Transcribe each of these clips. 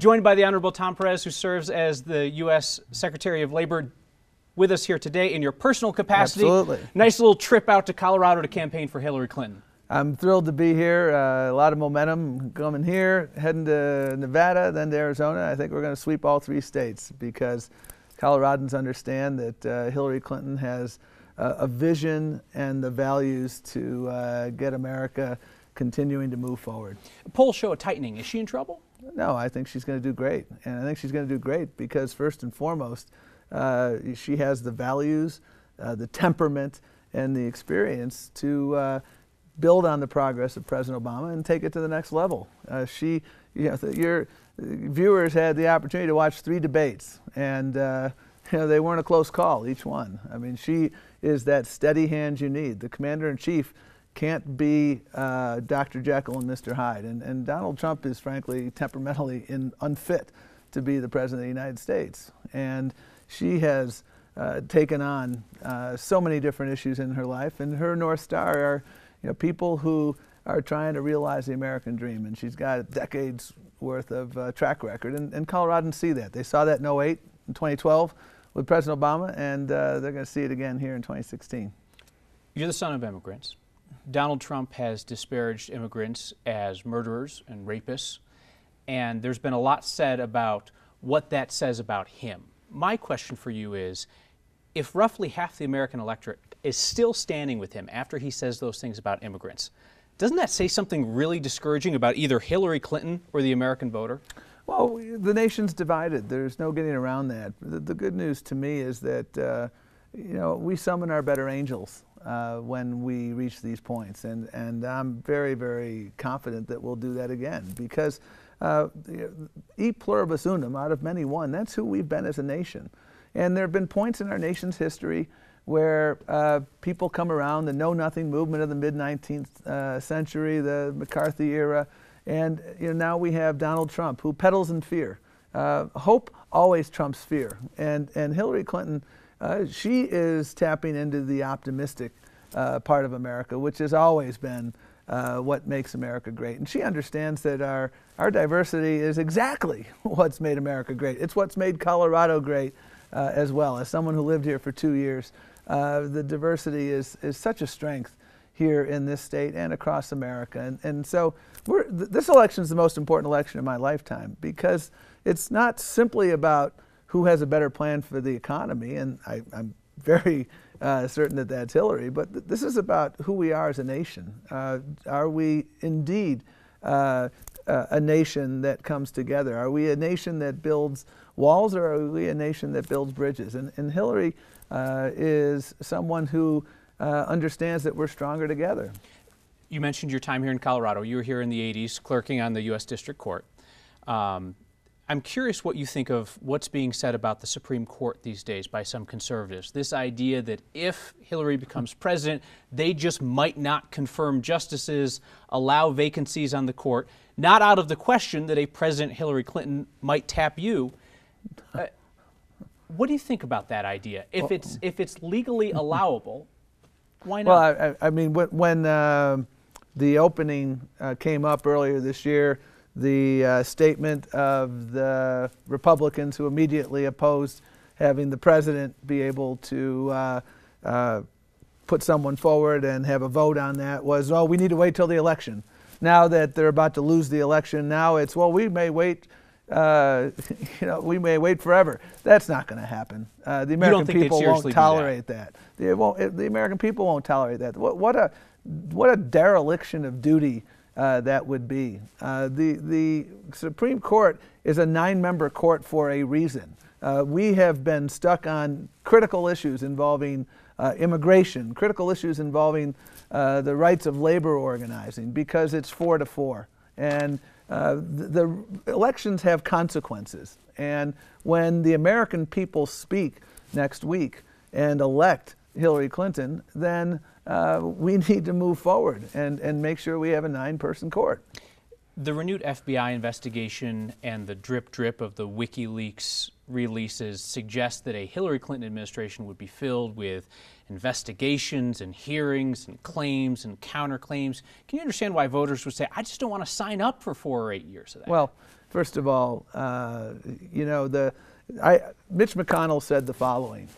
Joined by the Honorable Tom Perez, who serves as the U.S. Secretary of Labor, with us here today in your personal capacity. Absolutely. Nice little trip out to Colorado to campaign for Hillary Clinton. I'm thrilled to be here. A lot of momentum coming here, heading to Nevada, then to Arizona. I think we're going to sweep all three states because Coloradans understand that Hillary Clinton has a vision and the values to get America continuing to move forward. Polls show a tightening. Is she in trouble? No, I think she's going to do great. And I think she's going to do great because first and foremost, she has the values, the temperament, and the experience to build on the progress of President Obama and take it to the next level. Your viewers had the opportunity to watch 3 debates, and they weren't a close call, each one. I mean, she is that steady hand you need. The commander-in-chief can't be Dr. Jekyll and Mr. Hyde, and Donald Trump is frankly temperamentally unfit to be the President of the United States. And she has taken on so many different issues in her life, and her North Star are people who are trying to realize the American dream, and she's got decades worth of track record, and Coloradans see that. They saw that in 2008, in 2012 with President Obama, and they're going to see it again here in 2016. You're the son of immigrants. Donald Trump has disparaged immigrants as murderers and rapists, and there's been a lot said about what that says about him. My question for you is, if roughly half the American electorate is still standing with him after he says those things about immigrants, doesn't that say something really discouraging about either Hillary Clinton or the American voter? Well, the nation's divided. There's no getting around that. The good news to me is that we summon our better angels when we reach these points, and I'm very, very confident that we'll do that again because e pluribus unum, out of many one, that's who we've been as a nation. And there have been points in our nation's history where people come around, the know-nothing movement of the mid-19th century, the McCarthy era, and now we have Donald Trump, who peddles in fear. Hope always trumps fear. And Hillary Clinton, she is tapping into the optimistic part of America, which has always been what makes America great. And she understands that our diversity is exactly what's made America great. It's what's made Colorado great as well. As someone who lived here for 2 years, the diversity is such a strength here in this state and across America. And so this election is the most important election in my lifetime because it's not simply about who has a better plan for the economy, and I'm very certain that that's Hillary, but this is about who we are as a nation. Are we indeed a nation that comes together? Are we a nation that builds walls, or are we a nation that builds bridges? And Hillary is someone who understands that we're stronger together. You mentioned your time here in Colorado. You were here in the 80s clerking on the U.S. District Court. I'm curious what you think of what's being said about the Supreme Court these days by some conservatives. This idea that if Hillary becomes president, they just might not confirm justices, allow vacancies on the court, not out of the question that a President Hillary Clinton might tap you. What do you think about that idea? If it's legally allowable, why not? Well, I mean, when the opening came up earlier this year, the statement of the Republicans who immediately opposed having the president be able to put someone forward and have a vote on that was, oh, we need to wait till the election. Now that they're about to lose the election, now it's, well, we may wait. We may wait forever. That's not going to happen. The American people won't tolerate that. The American people won't tolerate that. What a dereliction of duty that would be. The Supreme Court is a 9-member court for a reason. We have been stuck on critical issues involving immigration, critical issues involving the rights of labor organizing, because it's 4-4. And the elections have consequences. And when the American people speak next week and elect Hillary Clinton, then we need to move forward and make sure we have a 9-person court. The renewed FBI investigation and the drip of the WikiLeaks releases suggest that a Hillary Clinton administration would be filled with investigations and hearings and claims and counterclaims. Can you understand why voters would say, I just don't want to sign up for 4 or 8 years of that? Well, First of all, you know, Mitch McConnell said the following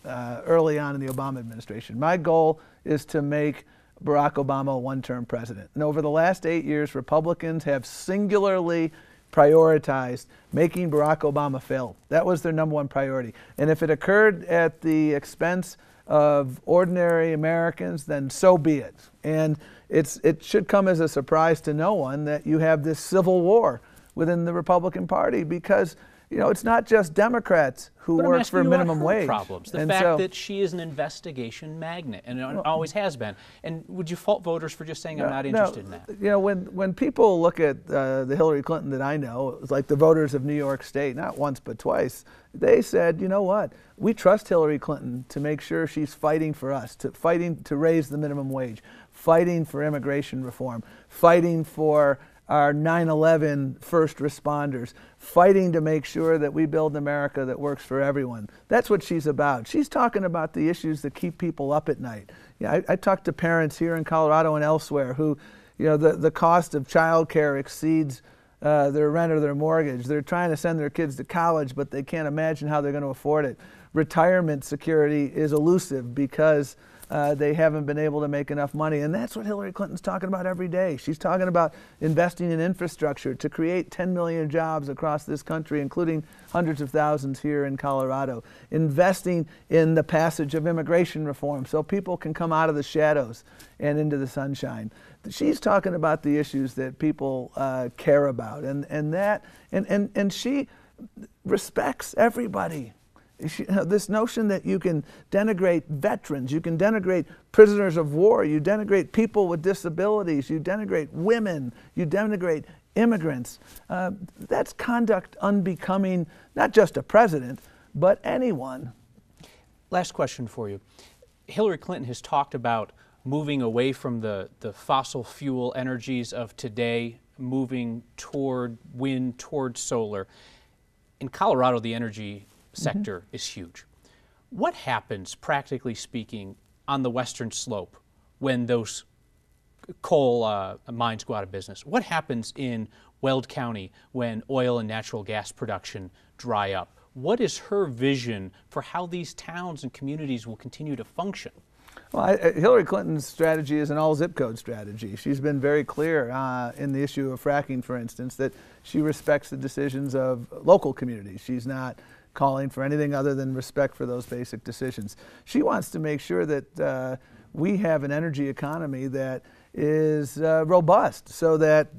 early on in the Obama administration. My goal is to make Barack Obama a one-term president. And over the last 8 years, Republicans have singularly prioritized making Barack Obama fail. That was their number one priority. And if it occurred at the expense of ordinary Americans, then so be it. And it should come as a surprise to no one that you have this civil war within the Republican Party, because you know, it's not just Democrats who work for minimum wage. Problems. The fact that she is an investigation magnet, and it always has been. And would you fault voters for just saying, I'm not interested in that? You know, when people look at the Hillary Clinton that I know, it's like the voters of New York State, not once but twice, they said, you know what, we trust Hillary Clinton to make sure she's fighting for us, fighting to raise the minimum wage, fighting for immigration reform, fighting for our 9/11 first responders, fighting to make sure that we build an America that works for everyone. That's what she's about. She's talking about the issues that keep people up at night. Yeah, I talk to parents here in Colorado and elsewhere who, you know, the cost of child care exceeds their rent or their mortgage. They're trying to send their kids to college, but they can't imagine how they're going to afford it. Retirement security is elusive because they haven't been able to make enough money. And that's what Hillary Clinton's talking about every day. She's talking about investing in infrastructure to create 10 million jobs across this country, including hundreds of thousands here in Colorado. Investing in the passage of immigration reform so people can come out of the shadows and into the sunshine. She's talking about the issues that people care about. And she respects everybody. This notion that you can denigrate veterans, you can denigrate prisoners of war, you denigrate people with disabilities, you denigrate women, you denigrate immigrants. That's conduct unbecoming not just a president, but anyone. Last question for you. Hillary Clinton has talked about moving away from the fossil fuel energies of today, moving toward wind, toward solar. In Colorado, the energy sector is huge. What happens, practically speaking, on the western slope when those coal mines go out of business? What happens in Weld County when oil and natural gas production dry up? What is her vision for how these towns and communities will continue to function? Well, Hillary Clinton's strategy is an all-zip code strategy. She's been very clear in the issue of fracking, for instance, that she respects the decisions of local communities. She's not calling for anything other than respect for those basic decisions. She wants to make sure that we have an energy economy that is robust, so that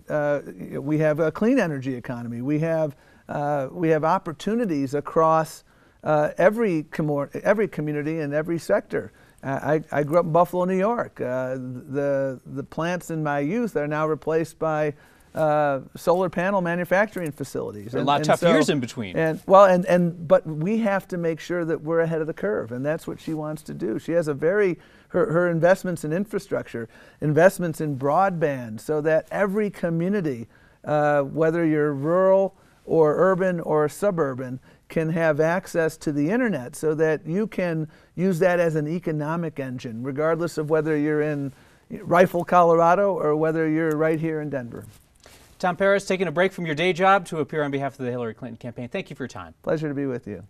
we have a clean energy economy. We have opportunities across every community and every sector. I grew up in Buffalo, New York. The plants in my youth are now replaced by solar panel manufacturing facilities. There are a lot of tough years in between. But we have to make sure that we're ahead of the curve, and that's what she wants to do. She has her investments in infrastructure, investments in broadband, so that every community, whether you're rural or urban or suburban, can have access to the internet, so that you can use that as an economic engine, regardless of whether you're in Rifle, Colorado, or whether you're right here in Denver. Tom Perez, taking a break from your day job to appear on behalf of the Hillary Clinton campaign. Thank you for your time. Pleasure to be with you.